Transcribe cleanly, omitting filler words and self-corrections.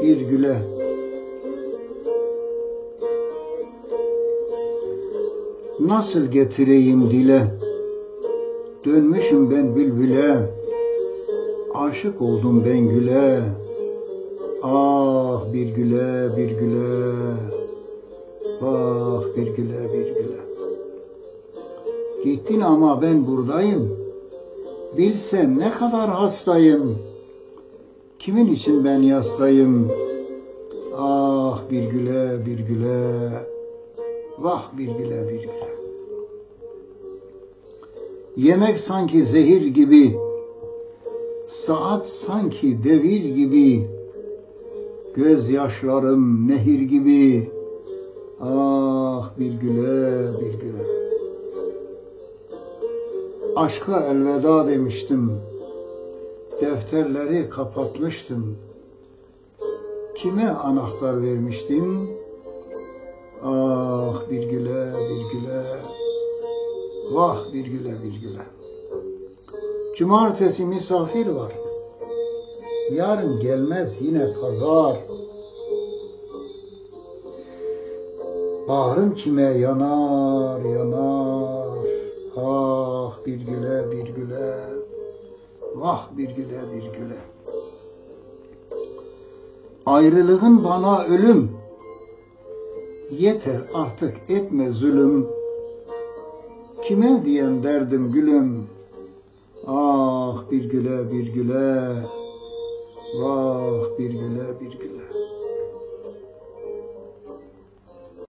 bir güle. Nasıl getireyim dile, dönmüşüm ben bülbüle, aşık oldum ben güle. Ah bir güle bir güle, ah bir güle bir güle. Gittin ama ben buradayım, bilsen ne kadar hastayım. Kimin için ben yastayım? Ah bir güle bir güle, vah bir güle bir güle. Yemek sanki zehir gibi, saat sanki devir gibi, gözyaşlarım nehir gibi. Ah bir güle bir güle. Aşka elveda demiştim, defterleri kapatmıştım. Kime anahtar vermiştim? Ah bir güle bir güle, vah bir güle bir güle. Cumartesi misafir var, yarın gelmez yine pazar. Bağrım kime yanar yanar, ah bir güle bir güle, vah bir güle bir güle. Ayrılığın bana ölüm, yeter artık etme zulüm. Kime diyem derdim gülüm, ah bir güle bir güle, vah bir güle bir güle.